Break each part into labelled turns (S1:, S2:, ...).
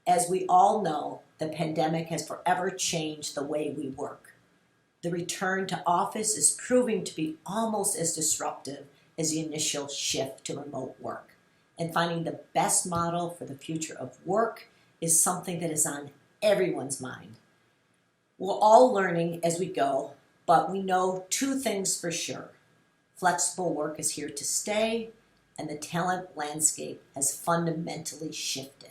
S1: As we all know, the pandemic has forever changed the way we work. The return to office is proving to be almost as disruptive as the initial shift to remote work. And finding the best model for the future of work is something that is on everyone's mind. We're all learning as we go, but we know two things for sure. Flexible work is here to stay, and the talent landscape has fundamentally shifted.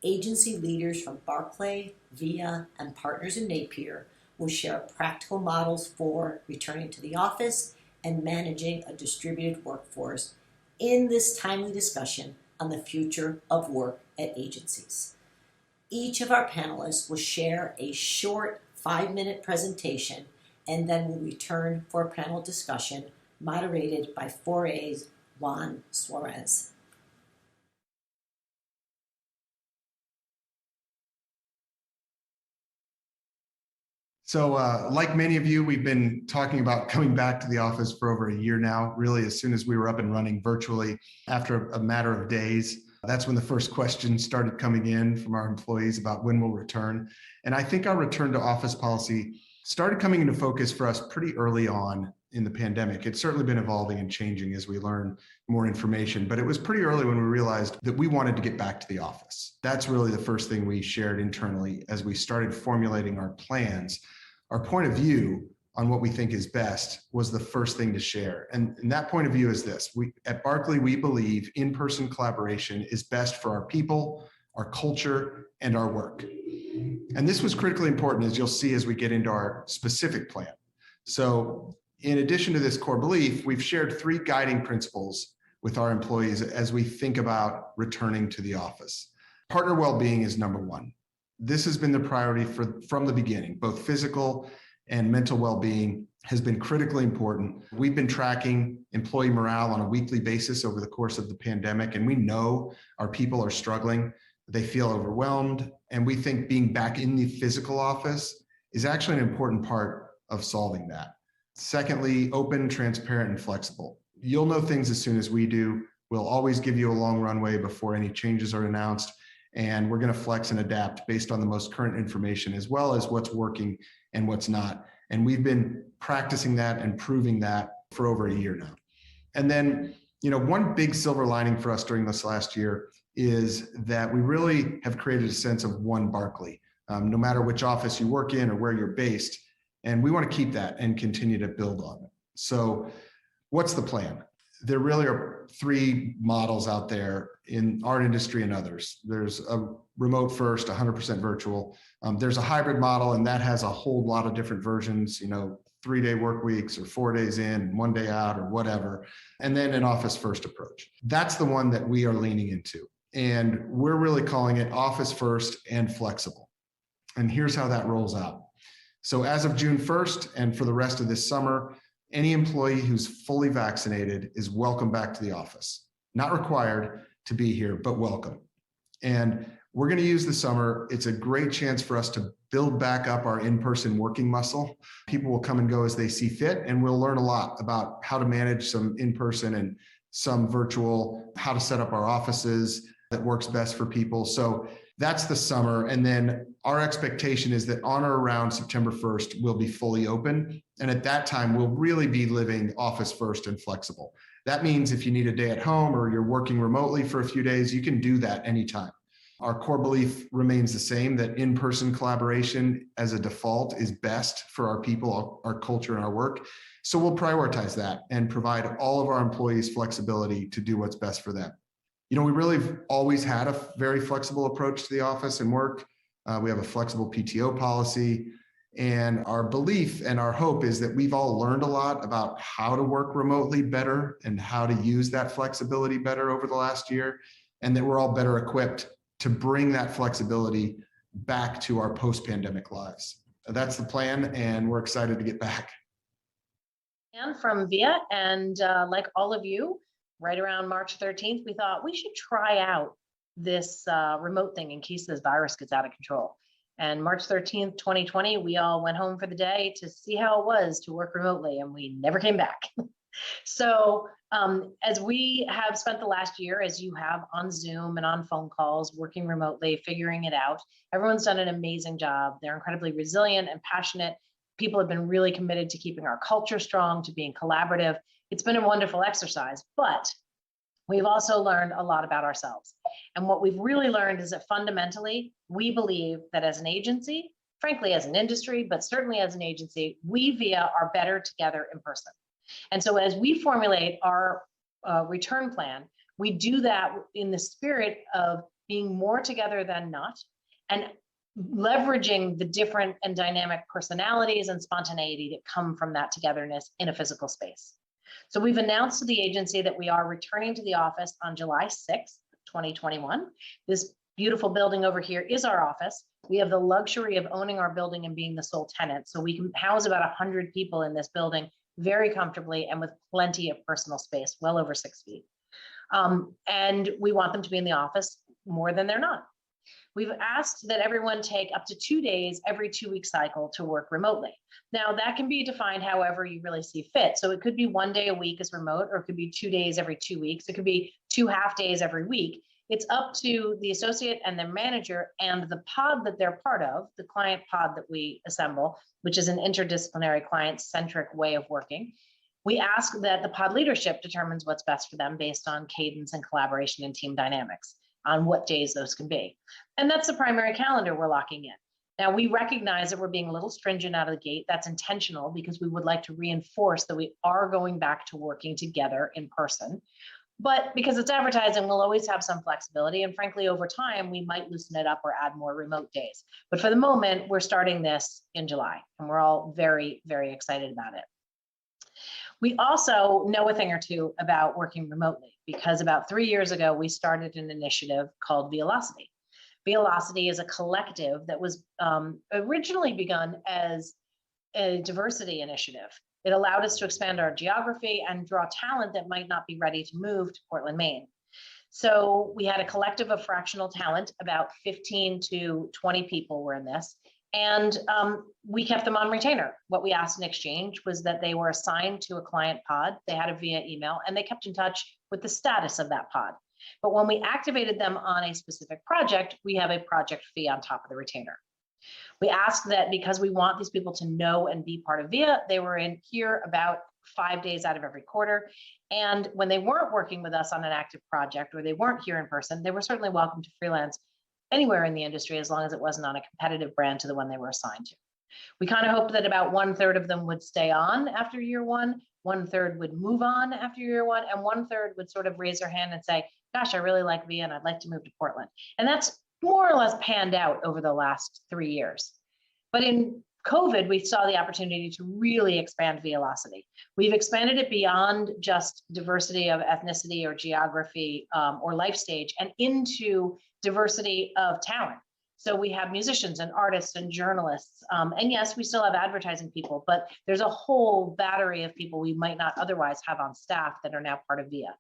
S1: Agency leaders from Barclay, VIA, and partners in Napier will share practical models for returning to the office and managing a distributed workforce in this timely discussion on the future of work at agencies. Each of our panelists will share a short 5-minute presentation, and then we'll return for a panel discussion moderated by 4A's Juan Suarez.
S2: So like many of you, we've been talking about coming back to the office for over a year now, really as soon as we were up and running virtually after a matter of days. That's when the first questions started coming in from our employees about when we'll return. And I think our return to office policy started coming into focus for us pretty early on in the pandemic. It's certainly been evolving and changing as we learn more information, but it was pretty early when we realized that we wanted to get back to the office. That's really the first thing we shared internally as we started formulating our plans. Our point of view on what we think is best was the first thing to share. And that point of view is this. At Barclay, we believe in-person collaboration is best for our people, our culture, and our work. And this was critically important, as you'll see as we get into our specific plan. So in addition to this core belief, we've shared 3 guiding principles with our employees as we think about returning to the office. Partner well-being is number 1. This has been the priority from the beginning. Both physical and mental well-being has been critically important. We've been tracking employee morale on a weekly basis over the course of the pandemic, and we know our people are struggling. They feel overwhelmed, and we think being back in the physical office is actually an important part of solving that. Secondly, open, transparent, and flexible. You'll know things as soon as we do. We'll always give you a long runway before any changes are announced, and we're going to flex and adapt based on the most current information as well as what's working and what's not. And we've been practicing that and proving that for over a year now. And then, one big silver lining for us during this last year is that we really have created a sense of one Barclay, no matter which office you work in or where you're based. And we want to keep that and continue to build on it. So what's the plan? There really are 3 models out there in our industry and others. There's a remote first, 100% virtual. There's a hybrid model, and that has a whole lot of different versions, 3-day work weeks or 4 days in, 1 day out or whatever. And then an office first approach. That's the one that we are leaning into. And we're really calling it office first and flexible. And here's how that rolls out. So as of June 1st and for the rest of this summer, any employee who's fully vaccinated is welcome back to the office. Not required to be here, but welcome. And we're going to use the summer. It's a great chance for us to build back up our in-person working muscle. People will come and go as they see fit, and we'll learn a lot about how to manage some in-person and some virtual, how to set up our offices that works best for people. So that's the summer. And then our expectation is that on or around September 1st, we'll be fully open. And at that time, we'll really be living office first and flexible. That means if you need a day at home or you're working remotely for a few days, you can do that anytime. Our core belief remains the same, that in-person collaboration as a default is best for our people, our culture, and our work. So we'll prioritize that and provide all of our employees flexibility to do what's best for them. We really have always had a very flexible approach to the office and work. We have a flexible PTO policy, and our belief and our hope is that we've all learned a lot about how to work remotely better and how to use that flexibility better over the last year, and that we're all better equipped to bring that flexibility back to our post-pandemic lives. That's the plan, and we're excited to get back.
S3: And from VIA, and like all of you, right around March 13th, we thought we should try out this remote thing in case this virus gets out of control. And March 13th, 2020, we all went home for the day to see how it was to work remotely, and we never came back. So as we have spent the last year, as you have on Zoom and on phone calls, working remotely, figuring it out, everyone's done an amazing job. They're incredibly resilient and passionate. People have been really committed to keeping our culture strong, to being collaborative. It's been a wonderful exercise, but we've also learned a lot about ourselves. And what we've really learned is that fundamentally, we believe that as an agency, frankly, as an industry, but certainly as an agency, we VIA are better together in person. And so as we formulate our return plan, we do that in the spirit of being more together than not, and leveraging the different and dynamic personalities and spontaneity that come from that togetherness in a physical space. So we've announced to the agency that we are returning to the office on July 6th, 2021. This beautiful building over here is our office. We have the luxury of owning our building and being the sole tenant. So we can house about 100 people in this building very comfortably and with plenty of personal space, well over 6 feet. And we want them to be in the office more than they're not. We've asked that everyone take up to 2 days every 2-week cycle to work remotely. Now that can be defined however you really see fit. So it could be 1 day a week as remote, or it could be 2 days every 2 weeks. It could be 2 half days every week. It's up to the associate and their manager and the pod that they're part of, the client pod that we assemble, which is an interdisciplinary client-centric way of working. We ask that the pod leadership determines what's best for them based on cadence and collaboration and team dynamics, on what days those can be. And that's the primary calendar we're locking in. Now, we recognize that we're being a little stringent out of the gate. That's intentional because we would like to reinforce that we are going back to working together in person. But because it's advertising, we'll always have some flexibility. And frankly, over time, we might loosen it up or add more remote days. But for the moment, we're starting this in July, and we're all very, very excited about it. We also know a thing or two about working remotely because about 3 years ago, we started an initiative called Velocity. Velocity is a collective that was originally begun as a diversity initiative. It allowed us to expand our geography and draw talent that might not be ready to move to Portland, Maine. So we had a collective of fractional talent, about 15 to 20 people were in this, and we kept them on retainer. What we asked in exchange was that they were assigned to a client pod, they had a VIA email, and they kept in touch with the status of that pod. But when we activated them on a specific project, we have a project fee on top of the retainer. We asked that because we want these people to know and be part of VIA, they were in here about 5 days out of every quarter. And when they weren't working with us on an active project or they weren't here in person, they were certainly welcome to freelance anywhere in the industry as long as it wasn't on a competitive brand to the one they were assigned to. We kind of hoped that about 1/3 of them would stay on after year one, 1/3 would move on after year one, and 1/3 would sort of raise their hand and say, gosh, I really like VIA and I'd like to move to Portland. And that's more or less panned out over the last 3 years. But in COVID, we saw the opportunity to really expand Velocity. We've expanded it beyond just diversity of ethnicity or geography or life stage and into diversity of talent. So we have musicians and artists and journalists. And yes, we still have advertising people, but there's a whole battery of people we might not otherwise have on staff that are now part of VIA.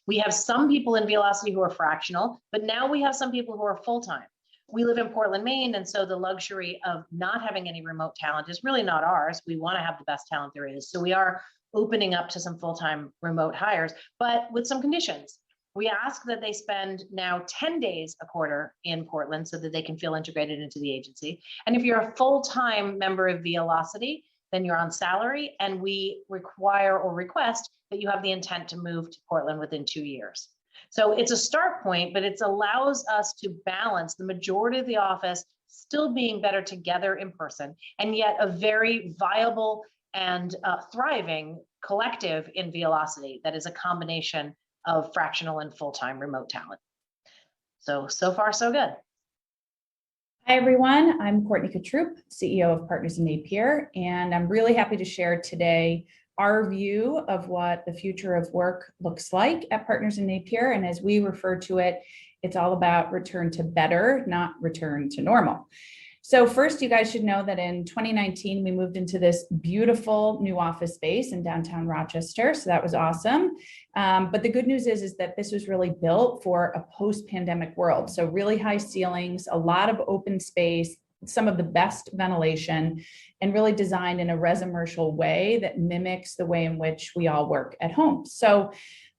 S3: We have some people in Velocity who are fractional, but now we have some people who are full-time. We live in Portland, Maine, and so the luxury of not having any remote talent is really not ours. We want to have the best talent there is. So we are opening up to some full-time remote hires, but with some conditions. We ask that they spend now 10 days a quarter in Portland so that they can feel integrated into the agency. And if you're a full-time member of Velocity, then you're on salary, and we require or request that you have the intent to move to Portland within 2 years. So it's a start point, but it allows us to balance the majority of the office still being better together in person, and yet a very viable and thriving collective in Velocity that is a combination of fractional and full-time remote talent. So far, so good.
S4: Hi, everyone. I'm Courtney Katrup, CEO of Partners in Napier, and I'm really happy to share today our view of what the future of work looks like at Partners in Napier. And as we refer to it, it's all about return to better, not return to normal. So first, you guys should know that in 2019, we moved into this beautiful new office space in downtown Rochester. So that was awesome. But the good news is that this was really built for a post-pandemic world. So really high ceilings, a lot of open space, some of the best ventilation and really designed in a residential way that mimics the way in which we all work at home. So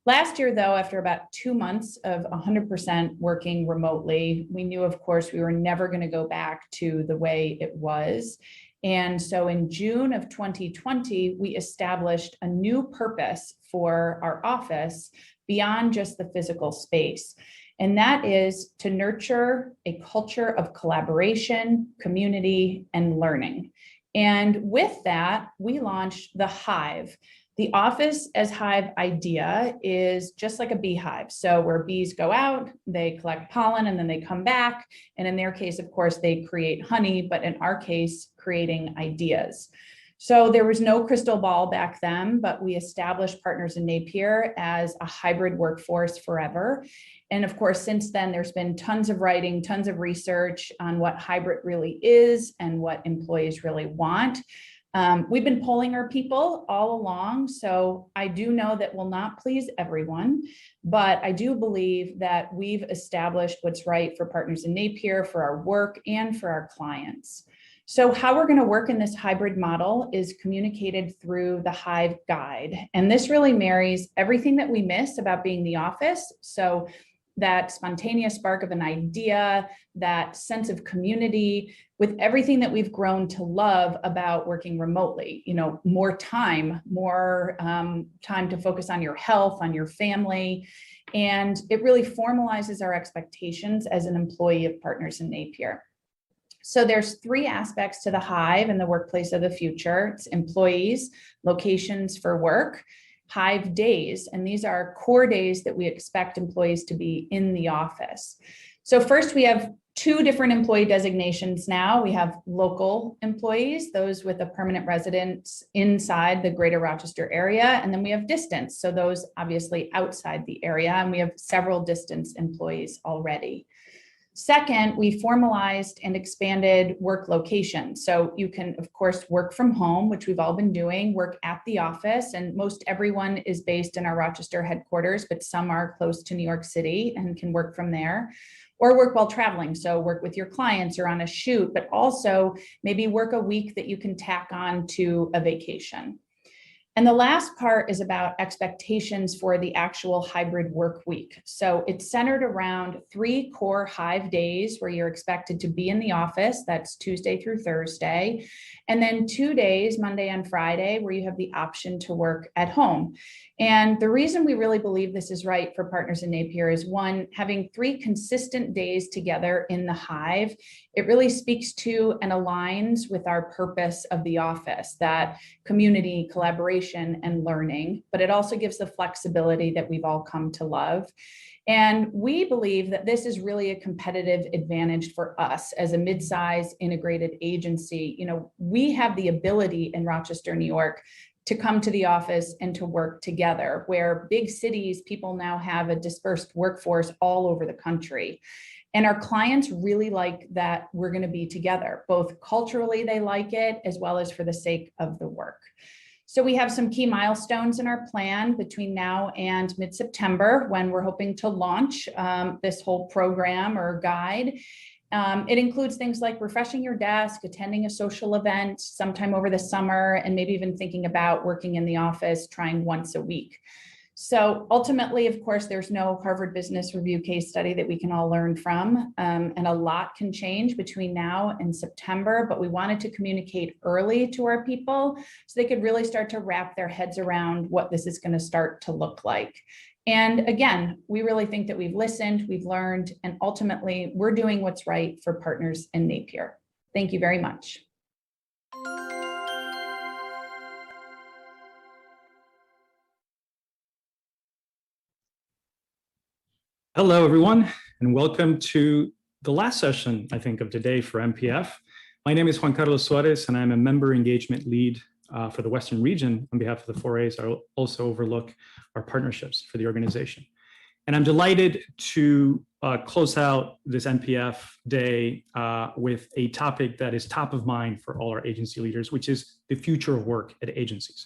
S4: last year, though, after about 2 months of 100% working remotely, we knew, of course, we were never going to go back to the way it was. And so in June of 2020, we established a new purpose for our office beyond just the physical space. And that is to nurture a culture of collaboration, community, and learning. And with that, we launched the Hive. The office as Hive idea is just like a beehive. So where bees go out, they collect pollen and then they come back. And in their case, of course, they create honey, but in our case, creating ideas. So there was no crystal ball back then, but we established Partners in Napier as a hybrid workforce forever. And of course, since then, there's been tons of writing, tons of research on what hybrid really is and what employees really want. We've been polling our people all along, so I do know that will not please everyone, but I do believe that we've established what's right for Partners in Napier, for our work, and for our clients. So how we're going to work in this hybrid model is communicated through the Hive Guide, and this really marries everything that we miss about being the office. So that spontaneous spark of an idea, that sense of community, with everything that we've grown to love about working remotely. More time to focus on your health, on your family. And it really formalizes our expectations as an employee of Partners in Napier. So there's 3 aspects to the Hive and the workplace of the future. It's employees, locations for work, Hive days, and these are core days that we expect employees to be in the office. So first, we have 2 different employee designations now. We have local employees, those with a permanent residence inside the greater Rochester area, and then we have distance, so those obviously outside the area, and we have several distance employees already. Second, we formalized and expanded work locations. So you can, of course, work from home, which we've all been doing, work at the office, and most everyone is based in our Rochester headquarters, but some are close to New York City and can work from there. Or work while traveling, so work with your clients or on a shoot, but also maybe work a week that you can tack on to a vacation. And the last part is about expectations for the actual hybrid work week. So it's centered around 3 core Hive days where you're expected to be in the office. That's Tuesday through Thursday. And then 2 days, Monday and Friday, where you have the option to work at home. And the reason we really believe this is right for Partners in Napier is, 1, having 3 consistent days together in the Hive. It really speaks to and aligns with our purpose of the office, that community, collaboration, and learning, but it also gives the flexibility that we've all come to love. And we believe that this is really a competitive advantage for us as a mid-size integrated agency. We have the ability in Rochester, New York, to come to the office and to work together, where big cities, people now have a dispersed workforce all over the country. And our clients really like that we're going to be together, both culturally, they like it, as well as for the sake of the work. So we have some key milestones in our plan between now and mid-September, when we're hoping to launch this whole program or guide. It includes things like refreshing your desk, attending a social event sometime over the summer, and maybe even thinking about working in the office, trying once a week. So ultimately, of course, there's no Harvard Business Review case study that we can all learn from, and a lot can change between now and September, but we wanted to communicate early to our people so they could really start to wrap their heads around what this is going to start to look like. And again, we really think that we've listened, we've learned, and ultimately we're doing what's right for Partners in Napier. Thank you very much.
S5: Hello, everyone, and welcome to the last session, I think, of today for MPF. My name is Juan Carlos Suarez, and I'm a member engagement lead for the Western region on behalf of the 4As. I also overlook our partnerships for the organization. And I'm delighted to close out this MPF day with a topic that is top of mind for all our agency leaders, which is the future of work at agencies.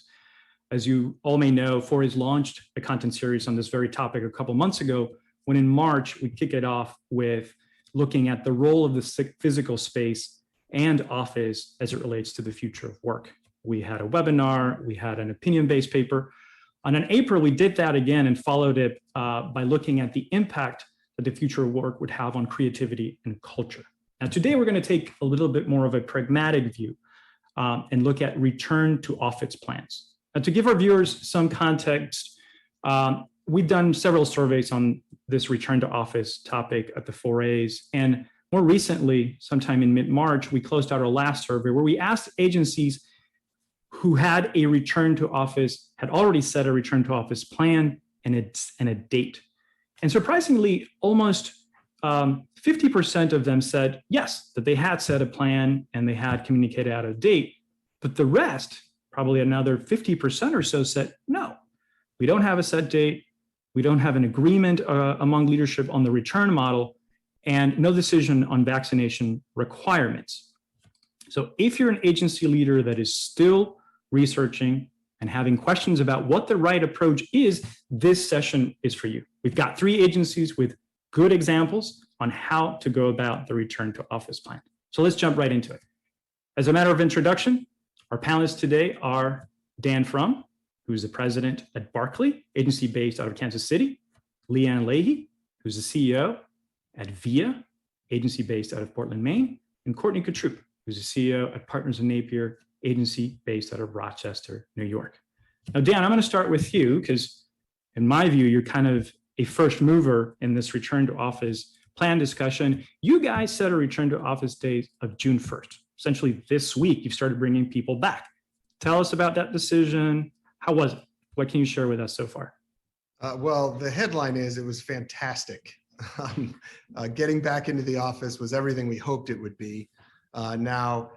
S5: As you all may know, 4As launched a content series on this very topic a couple months ago, when in March, we kick it off with looking at the role of the physical space and office as it relates to the future of work. We had a webinar, we had an opinion-based paper. And in April, we did that again and followed it by looking at the impact that the future of work would have on creativity and culture. Now, today, we're going to take a little bit more of a pragmatic view and look at return to office plans. Now, to give our viewers some context, we've done several surveys on this return to office topic at the 4As. And more recently, sometime in mid-March, we closed out our last survey where we asked agencies who had a return to office, had already set a return to office plan and a date. And surprisingly, almost 50% of them said yes, that they had set a plan and they had communicated out a date. But the rest, probably another 50% or so, said no, we don't have a set date. We don't have an agreement among leadership on the return model, and no decision on vaccination requirements. So if you're an agency leader that is still researching and having questions about what the right approach is, this session is for you. We've got 3 agencies with good examples on how to go about the return to office plan. So let's jump right into it. As a matter of introduction, our panelists today are Dan Frum, who's the president at Barkley, agency based out of Kansas City, Leanne Leahy, who's the CEO at VIA, agency based out of Portland, Maine, and Courtney Katrup, who's the CEO at Partners in Napier, agency based out of Rochester, New York. Now, Dan, I'm going to start with you because in my view, you're kind of a first mover in this return to office plan discussion. You guys set a return to office date of June 1st. Essentially this week, you've started bringing people back. Tell us about that decision. How was it? What can you share with us so far?
S2: Well, the headline is it was fantastic. Getting back into the office was everything we hoped it would be. Now,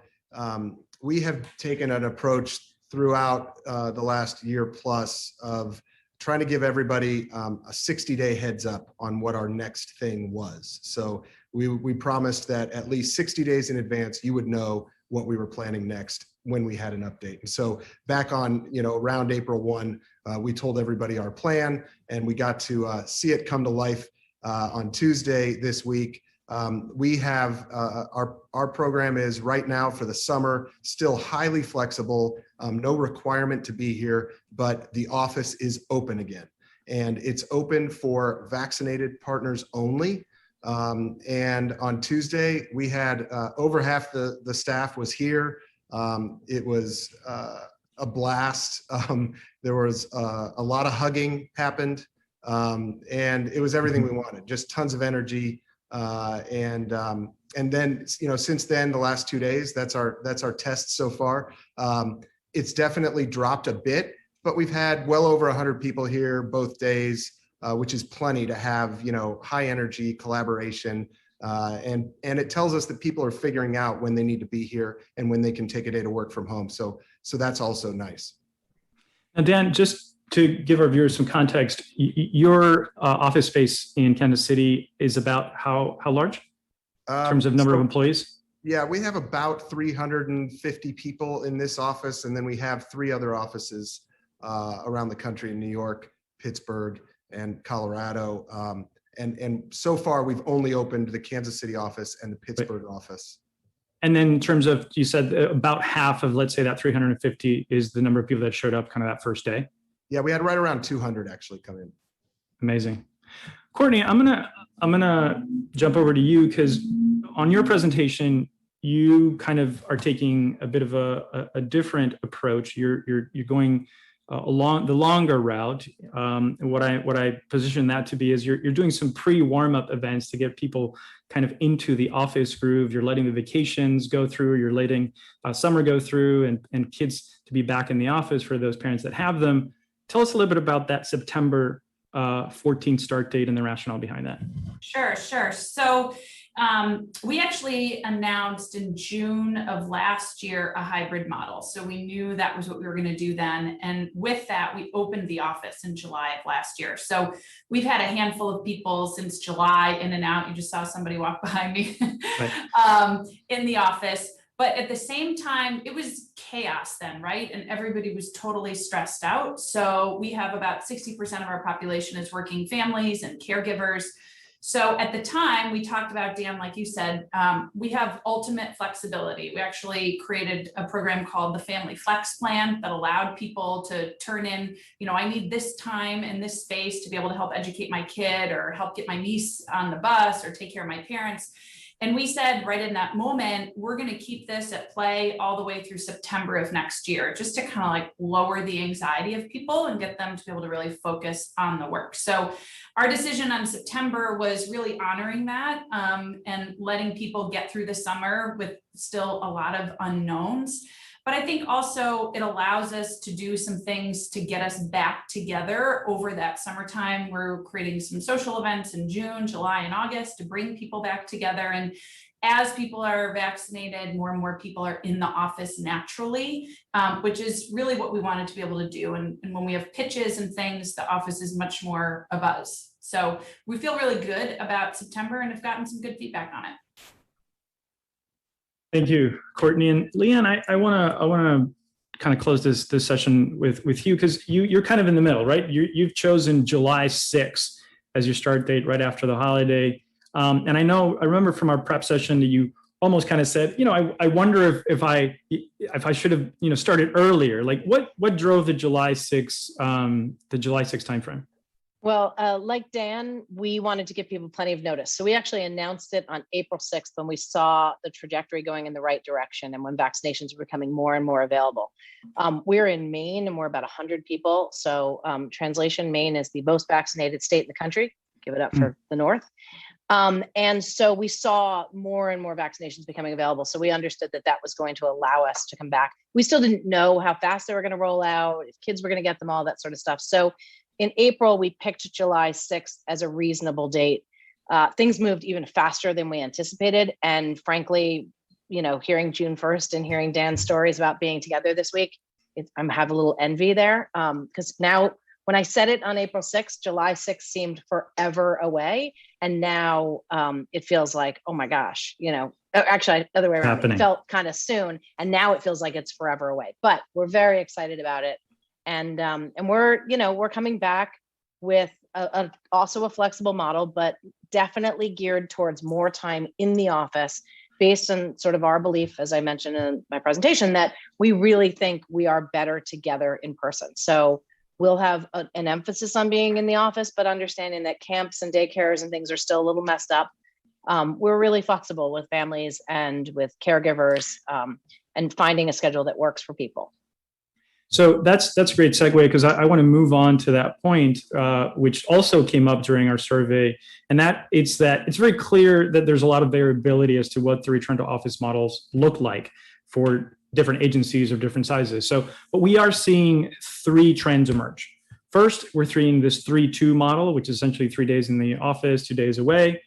S2: we have taken an approach throughout the last year plus of trying to give everybody a 60-day heads up on what our next thing was. So we promised that at least 60 days in advance, you would know what we were planning next when we had an update. And so back on, around April 1, we told everybody our plan, and we got to see it come to life on Tuesday this week. We have our program is right now for the summer, still highly flexible, no requirement to be here, but the office is open again. And it's open for vaccinated partners only. And on Tuesday, we had over half the staff was here. It was a blast. There was a lot of hugging happened, and it was everything we wanted, just tons of energy. And then, since then, the last 2 days, that's our test so far. It's definitely dropped a bit, but we've had well over 100 people here both days, which is plenty to have, high energy collaboration. And it tells us that people are figuring out when they need to be here and when they can take a day to work from home. So that's also nice.
S5: Now, Dan, just to give our viewers some context, your office space in Kansas City is about how large in terms of number of employees?
S2: Yeah, we have about 350 people in this office, and then we have 3 other offices around the country in New York, Pittsburgh, and Colorado. And so far, we've only opened the Kansas City office and the Pittsburgh office.
S5: And then in terms of, you said about half of, let's say, that 350 is the number of people that showed up kind of that first day?
S2: Yeah, we had right around 200 actually come in.
S5: Amazing. Courtney, I'm gonna jump over to you because on your presentation, you kind of are taking a bit of a different approach. You're going along the longer route. What I position that to be is you're doing some pre-warm-up events to get people kind of into the office groove. You're letting the vacations go through. You're letting summer go through, and kids to be back in the office for those parents that have them. Tell us a little bit about that September 14th start date and the rationale behind that.
S4: Sure. So we actually announced in June of last year a hybrid model. So we knew that was what we were going to do then. And with that, we opened the office in July of last year. So we've had a handful of people since July in and out. You just saw somebody walk behind me right. In the office. But at the same time, it was chaos then, right? And everybody was totally stressed out. So we have about 60% of our population is working families and caregivers. So at the time we talked about, Dan, like you said, we have ultimate flexibility. We actually created a program called the Family Flex Plan that allowed people to turn in, I need this time and this space to be able to help educate my kid or help get my niece on the bus or take care of my parents. And we said right in that moment, we're going to keep this at play all the way through September of next year, just to kind of like lower the anxiety of people and get them to be able to really focus on the work. So our decision on September was really honoring that and letting people get through the summer with still a lot of unknowns. But I think also it allows us to do some things to get us back together over that summertime. We're creating some social events in June, July, and August to bring people back together. And as people are vaccinated, more and more people are in the office naturally, which is really what we wanted to be able to do. And when we have pitches and things, the office is much more a buzz. So we feel really good about September and have gotten some good feedback on it.
S5: Thank you, Courtney. And Leanne, I want to kind of close this session with you, because you're kind of in the middle, right? You've chosen July 6th as your start date, right after the holiday. And I remember from our prep session that you almost kind of said, I wonder if I should have started earlier. Like what drove the July 6th timeframe?
S3: Well, like Dan, we wanted to give people plenty of notice. So we actually announced it on April 6th when we saw the trajectory going in the right direction and when vaccinations were becoming more and more available. We're in Maine and we're about 100 people. So translation, Maine is the most vaccinated state in the country. Give it up for the North. And so we saw more and more vaccinations becoming available. So we understood that was going to allow us to come back. We still didn't know how fast they were going to roll out, if kids were going to get them, all that sort of stuff. So in April, we picked July 6th as a reasonable date. Things moved even faster than we anticipated. And frankly, hearing June 1st and hearing Dan's stories about being together this week, I have a little envy there. Because now when I said it on April 6th, July 6th seemed forever away. And now it feels like, oh my gosh, actually other way around, it felt kind of soon. And now it feels like it's forever away, but we're very excited about it. And we're coming back with also a flexible model, but definitely geared towards more time in the office based on sort of our belief, as I mentioned in my presentation, that we really think we are better together in person. So we'll have an emphasis on being in the office, but understanding that camps and daycares and things are still a little messed up. We're really flexible with families and with caregivers and finding a schedule that works for people.
S5: So that's a great segue, because I want to move on to that point, which also came up during our survey, and it's very clear that there's a lot of variability as to what the return to office models look like for different agencies of different sizes. But we are seeing three trends emerge. First, we're seeing this 3-2 model, which is essentially 3 days in the office, 2 days away.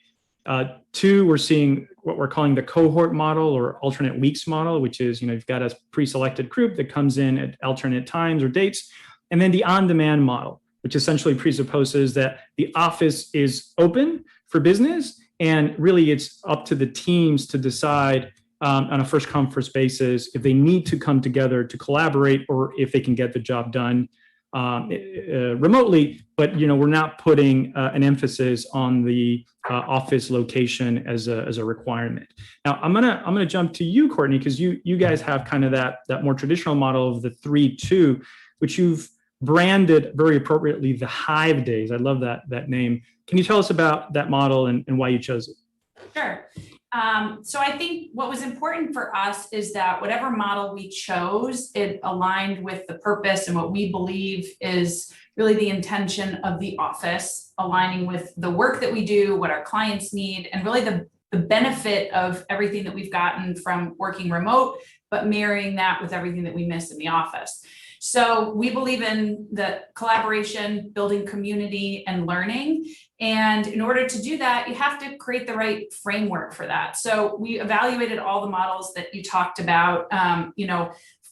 S5: Two, we're seeing what we're calling the cohort model or alternate weeks model, which is, you've got a pre-selected group that comes in at alternate times or dates. And then the on-demand model, which essentially presupposes that the office is open for business, and really it's up to the teams to decide on a first come first basis if they need to come together to collaborate or if they can get the job done remotely. But we're not putting an emphasis on the office location as a requirement. Now I'm gonna jump to you, Courtney, because you guys have kind of that more traditional model of the 3-2, which you've branded very appropriately the Hive Days. I love that name. Can you tell us about that model and why you chose it?
S4: Sure. So I think what was important for us is that whatever model we chose, it aligned with the purpose and what we believe is really the intention of the office, aligning with the work that we do, what our clients need, and really the benefit of everything that we've gotten from working remote, but marrying that with everything that we miss in the office. So we believe in the collaboration, building community and learning. And in order to do that, you have to create the right framework for that. So we evaluated all the models that you talked about,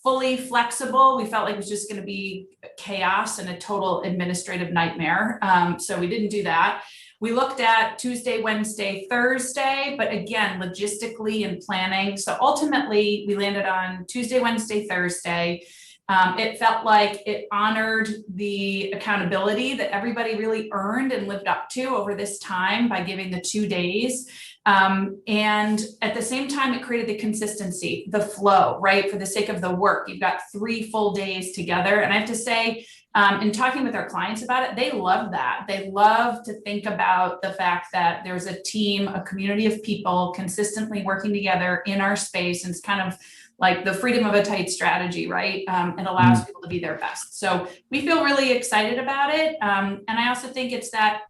S4: fully flexible. We felt like it was just going to be chaos and a total administrative nightmare. So we didn't do that. We looked at Tuesday, Wednesday, Thursday, but again, logistically and planning. So ultimately we landed on Tuesday, Wednesday, Thursday. It felt like it honored the accountability that everybody really earned and lived up to over this time by giving the 2 days. And at the same time, it created the consistency, the flow, right? For the sake of the work, you've got 3 full days together. And I have to say, in talking with our clients about it, they love that. They love to think about the fact that there's a team, a community of people consistently working together in our space. And it's kind of like the freedom of a tight strategy, right? It allows people to be their best. So we feel really excited about it. And I also think it's that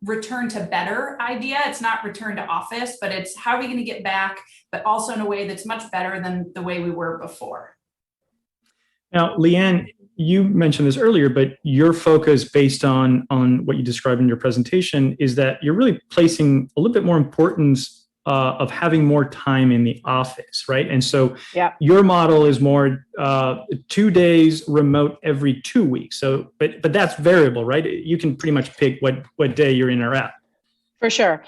S4: return to better idea. It's not return to office, but it's how are we going to get back, but also in a way that's much better than the way we were before.
S5: Now, Leanne, you mentioned this earlier, but your focus based on what you described in your presentation is that you're really placing a little bit more importance of having more time in the office, right? And so your model is more 2 days remote every 2 weeks. So, but that's variable, right? You can pretty much pick what day you're in or out.
S3: For sure.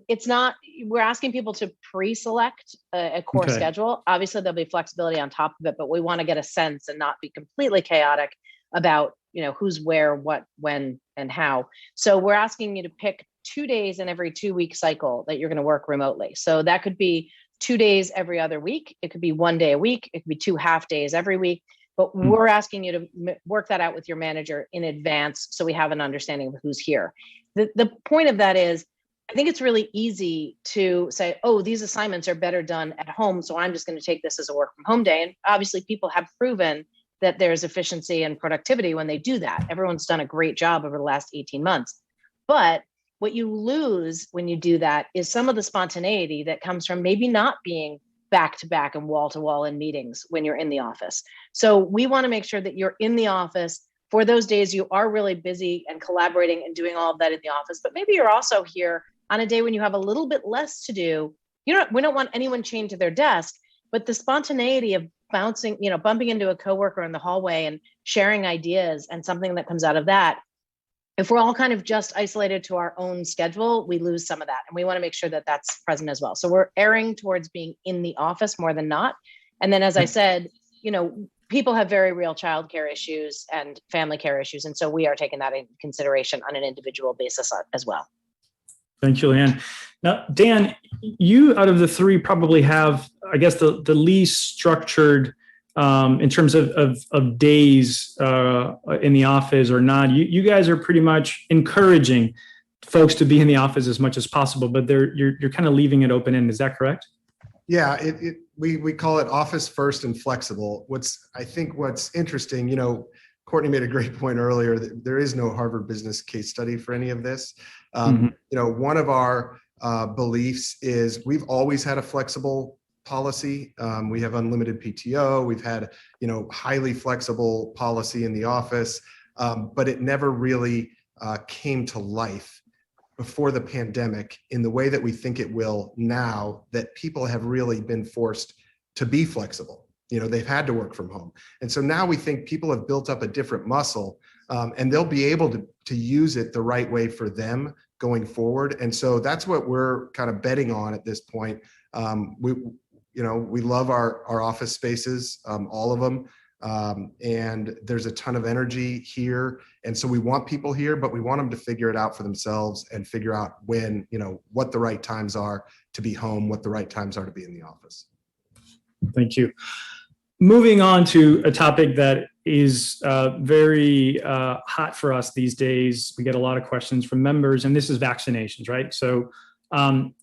S3: It's not, we're asking people to pre-select a core schedule. Obviously there'll be flexibility on top of it, but we want to get a sense and not be completely chaotic about, who's where, what, when, and how. So we're asking you to pick 2 days in every 2 week cycle that you're going to work remotely. So that could be 2 days every other week. It could be 1 day a week. It could be 2 half days every week. But we're asking you to work that out with your manager in advance so we have an understanding of who's here. The point of that is, I think it's really easy to say, oh, these assignments are better done at home, so I'm just going to take this as a work from home day. And obviously people have proven that there's efficiency and productivity when they do that. Everyone's done a great job over the last 18 months. But what you lose when you do that is some of the spontaneity that comes from maybe not being back to back and wall to wall in meetings when you're in the office. So we want to make sure that you're in the office for those days you are really busy and collaborating and doing all of that in the office. But maybe you're also here on a day when you have a little bit less to do. We don't want anyone chained to their desk, but the spontaneity of bumping into a coworker in the hallway and sharing ideas and something that comes out of that. If we're all kind of just isolated to our own schedule, we lose some of that. And we want to make sure that that's present as well. So we're erring towards being in the office more than not. And then, as I said, people have very real childcare issues and family care issues. And so we are taking that into consideration on an individual basis as well.
S5: Thank you, Leanne. Now, Dan, you out of the three probably have, I guess, the least structured in terms of days in the office or not. You guys are pretty much encouraging folks to be in the office as much as possible, but you're kind of leaving it open end. Is that correct?
S2: Yeah, we call it office first and flexible. What's interesting, Courtney made a great point earlier that there is no Harvard Business case study for any of this. One of our beliefs is we've always had a flexible policy. We have unlimited PTO. We've had, highly flexible policy in the office, but it never really came to life before the pandemic in the way that we think it will now that people have really been forced to be flexible. They've had to work from home. And so now we think people have built up a different muscle and they'll be able to use it the right way for them going forward. And so that's what we're kind of betting on at this point. We love our office spaces, all of them. And there's a ton of energy here. And so we want people here, but we want them to figure it out for themselves and figure out when, what the right times are to be home, what the right times are to be in the office.
S5: Thank you. Moving on to a topic that is very hot for us these days. We get a lot of questions from members, and this is vaccinations, right? So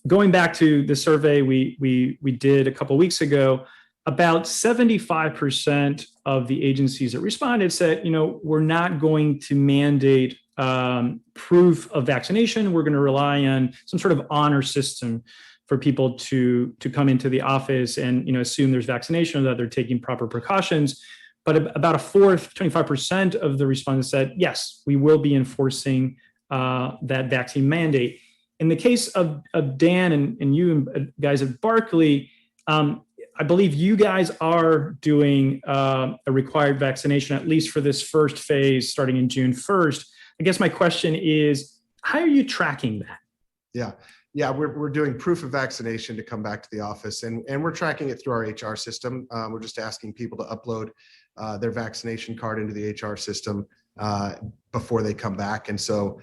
S5: going back to the survey we did a couple of weeks ago, about 75% of the agencies that responded said, we're not going to mandate proof of vaccination. We're going to rely on some sort of honor system for people to come into the office and assume there's vaccination or that they're taking proper precautions. But about a fourth, 25% of the respondents said, yes, we will be enforcing that vaccine mandate. In the case of Dan and you guys at Barkley, I believe you guys are doing a required vaccination, at least for this first phase starting in June 1st. I guess my question is, how are you tracking that?
S2: Yeah, we're doing proof of vaccination to come back to the office, and we're tracking it through our HR system. We're just asking people to upload their vaccination card into the HR system before they come back. And so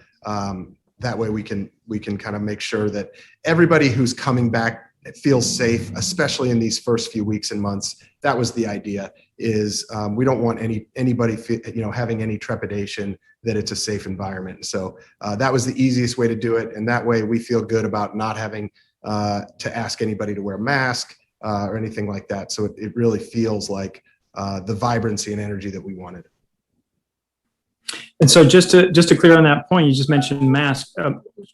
S2: that way we can kind of make sure that everybody who's coming back feels safe, especially in these first few weeks and months. That was the idea, is we don't want anybody having any trepidation that it's a safe environment. So that was the easiest way to do it. And that way we feel good about not having to ask anybody to wear a mask or anything like that. So it really feels like the vibrancy and energy that we wanted.
S5: And so just to clear on that point, you just mentioned masks.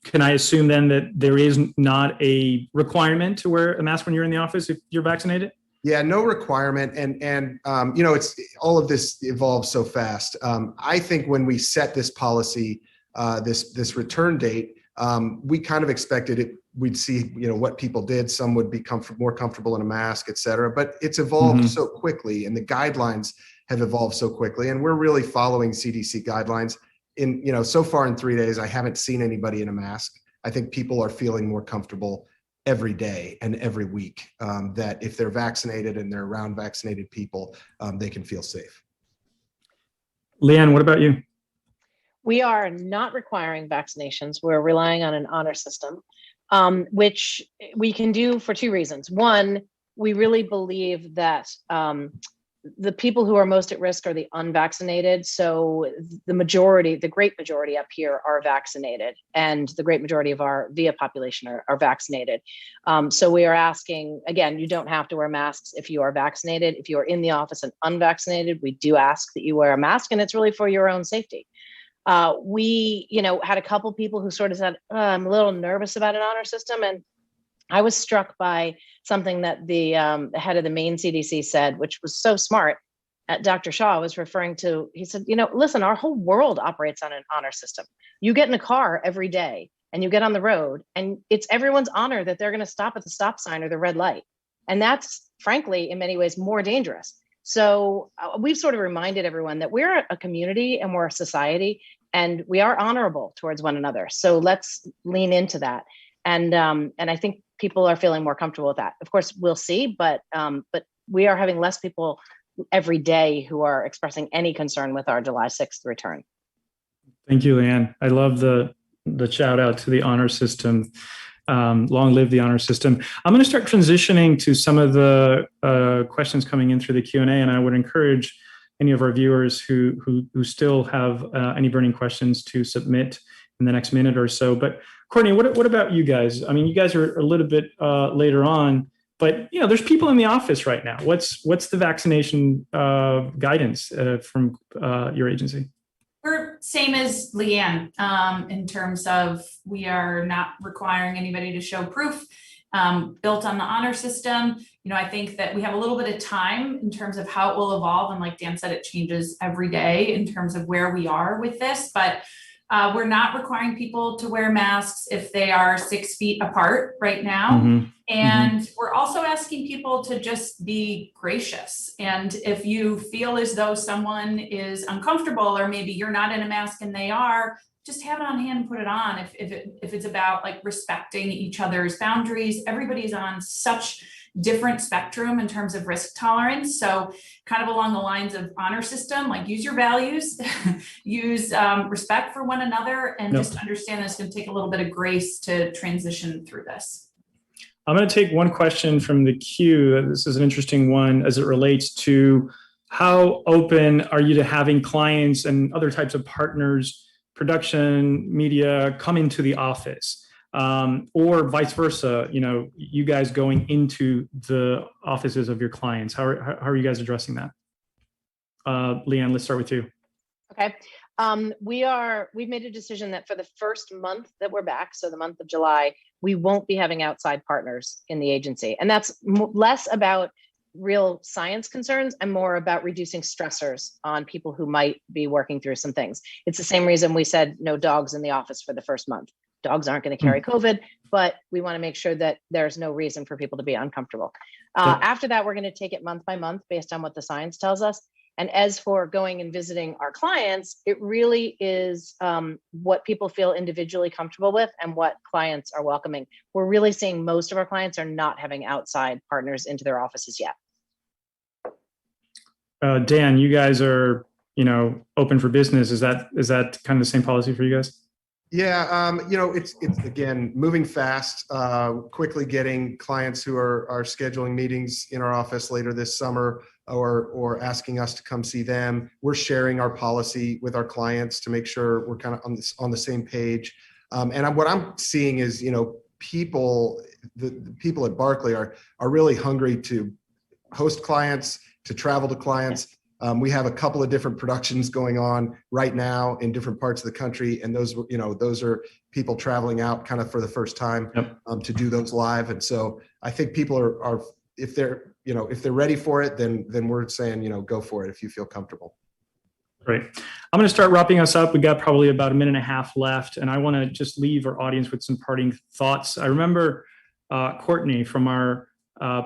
S5: Can I assume then that there is not a requirement to wear a mask when you're in the office if you're vaccinated? Yeah,
S2: no requirement. And it's all of this evolves so fast. I think when we set this policy, this return date, we kind of expected we'd see, what people did. Some would be more comfortable in a mask, et cetera, but it's evolved so quickly, and the guidelines have evolved so quickly, and we're really following CDC guidelines. So far in 3 days, I haven't seen anybody in a mask. I think people are feeling more comfortable every day and every week, that if they're vaccinated and they're around vaccinated people, they can feel safe.
S5: Leanne, what about you?
S3: We are not requiring vaccinations. We're relying on an honor system, which we can do for two reasons. One, we really believe that the people who are most at risk are the unvaccinated. So the great majority up here are vaccinated, and the great majority of our VIA population are vaccinated. So we are asking, again, you don't have to wear masks if you are vaccinated. If you are in the office and unvaccinated, we do ask that you wear a mask, and it's really for your own safety. We, had a couple people who sort of said, I'm a little nervous about an honor system. And I was struck by something that the head of the Maine CDC said, which was so smart. Dr. Shaw was referring to, he said, listen, our whole world operates on an honor system. You get in a car every day and you get on the road, and it's everyone's honor that they're going to stop at the stop sign or the red light. And that's, frankly, in many ways more dangerous. So we've sort of reminded everyone that we're a community and we're a society, and we are honorable towards one another. So let's lean into that. And I think people are feeling more comfortable with that. Of course, we'll see, but we are having less people every day who are expressing any concern with our July 6th return.
S5: Thank you, Leanne. I love the shout out to the honor system. Long live the honor system. I'm going to start transitioning to some of the questions coming in through the Q&A, and I would encourage any of our viewers who still have any burning questions to submit in the next minute or so. But Courtney, what about you guys? I mean, you guys are a little bit later on, but there's people in the office right now. What's the vaccination guidance from your agency?
S4: We're same as Leanne in terms of we are not requiring anybody to show proof, built on the honor system. I think that we have a little bit of time in terms of how it will evolve. And like Dan said, it changes every day in terms of where we are with this, but we're not requiring people to wear masks if they are 6 feet apart right now. And we're also asking people to just be gracious. And if you feel as though someone is uncomfortable, or maybe you're not in a mask and they are, just have it on hand and put it on. If it's about like respecting each other's boundaries, everybody's on such different spectrum in terms of risk tolerance. So kind of along the lines of honor system, like use your values, use respect for one another, and just understand that it's going to take a little bit of grace to transition through this.
S5: I'm going to take one question from the queue. This is an interesting one as it relates to how open are you to having clients and other types of partners, production, media, come into the office, or vice versa, you guys going into the offices of your clients. How are you guys addressing that? Leanne, let's start with you.
S3: Okay. We've made a decision that for the first month that we're back, so the month of July, we won't be having outside partners in the agency. And that's less about real science concerns and more about reducing stressors on people who might be working through some things. It's the same reason we said no dogs in the office for the first month. Dogs aren't going to carry COVID, but we want to make sure that there's no reason for people to be uncomfortable. After that, we're going to take it month by month based on what the science tells us. And as for going and visiting our clients, it really is what people feel individually comfortable with and what clients are welcoming. We're really seeing most of our clients are not having outside partners into their offices yet.
S5: Dan, you guys are, open for business. Is that kind of the same policy for you guys?
S2: Yeah, it's again moving fast, quickly getting clients who are scheduling meetings in our office later this summer or asking us to come see them. We're sharing our policy with our clients to make sure we're kind of on the same page. What I'm seeing is, the people at Barclay are really hungry to host clients, to travel to clients. We have a couple of different productions going on right now in different parts of the country, and those are people traveling out kind of for the first time.
S5: Yep.
S2: To do those live. And so I think people are if they're ready for it, then we're saying, go for it if you feel comfortable.
S5: Great. I'm going to start wrapping us up. We got probably about a minute and a half left, and I want to just leave our audience with some parting thoughts. I remember Courtney from our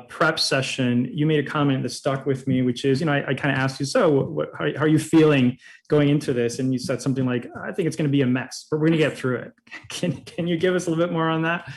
S5: prep session, you made a comment that stuck with me, which is, I kind of asked you, so how are you feeling going into this? And you said something like, I think it's going to be a mess, but we're going to get through it. Can you give us a little bit more on that?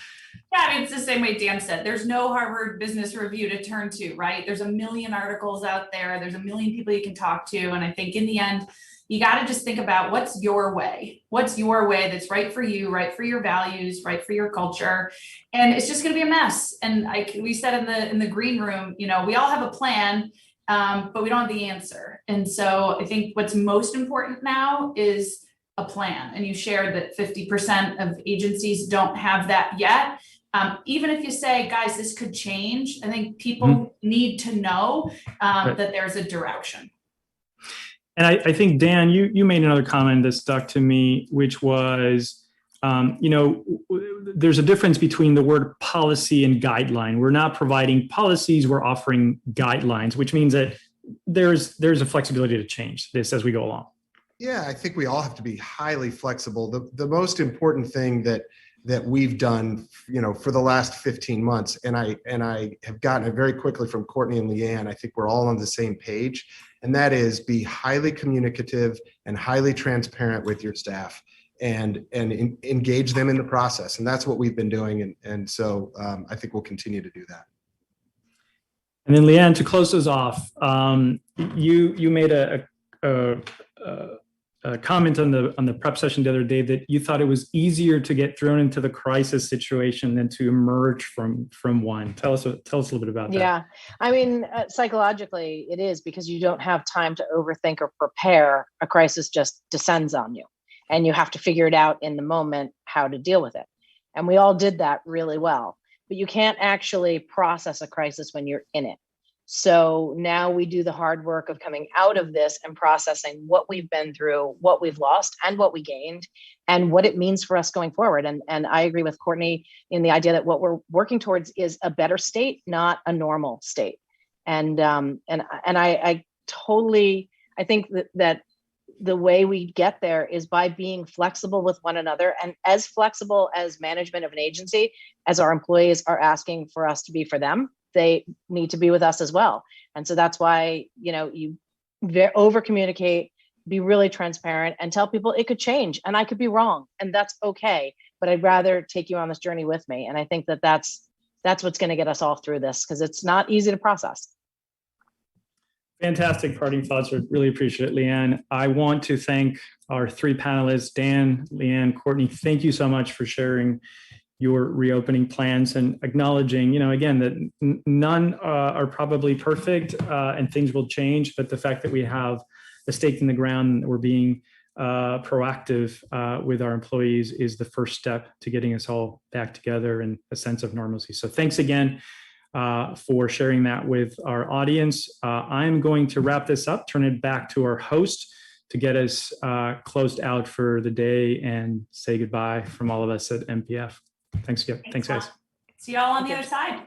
S6: Yeah, I mean, it's the same way Dan said. There's no Harvard Business Review to turn to, right? There's a million articles out there. There's a million people you can talk to. And I think in the end, you got to just think about what's your way. What's your way that's right for you, right for your values, right for your culture. And it's just going to be a mess. And we said in the green room, we all have a plan, but we don't have the answer. And so I think what's most important now is a plan. And you shared that 50% of agencies don't have that yet. Even if you say, guys, this could change, I think people need to know that there's a direction.
S5: And I think, Dan, you made another comment that stuck to me, which was, there's a difference between the word policy and guideline. We're not providing policies, we're offering guidelines, which means that there's a flexibility to change this as we go along.
S2: Yeah, I think we all have to be highly flexible. The most important thing that we've done, for the last 15 months, and I have gotten it very quickly from Courtney and Leanne, I think we're all on the same page, and that is be highly communicative and highly transparent with your staff and engage them in the process. And that's what we've been doing. And so I think we'll continue to do that.
S5: And then Leanne, to close us off, you made a comment on the prep session the other day that you thought it was easier to get thrown into the crisis situation than to emerge from one. Tell us a little bit about that.
S3: Yeah, I mean, psychologically it is, because you don't have time to overthink or prepare. A crisis just descends on you and you have to figure it out in the moment how to deal with it. And we all did that really well, but you can't actually process a crisis when you're in it. So now we do the hard work of coming out of this and processing what we've been through, what we've lost and what we gained, and what it means for us going forward. And I agree with Courtney in the idea that what we're working towards is a better state, not a normal state. And I totally, I think that the way we get there is by being flexible with one another, and as flexible as management of an agency, as our employees are asking for us to be for them, they need to be with us as well. And so that's why, you over communicate, be really transparent, and tell people it could change and I could be wrong, and that's okay. But I'd rather take you on this journey with me. And I think that's what's going to get us all through this, because it's not easy to process.
S5: Fantastic parting thoughts. I really appreciate it, Leanne. I want to thank our three panelists, Dan, Leanne, Courtney. Thank you so much for sharing your reopening plans and acknowledging, again, that none are probably perfect and things will change, but the fact that we have a stake in the ground and that we're being proactive with our employees is the first step to getting us all back together in a sense of normalcy. So thanks again for sharing that with our audience. I'm going to wrap this up, turn it back to our host to get us closed out for the day and say goodbye from all of us at MPF. Thanks again. Thanks, guys.
S6: See you all on the other side.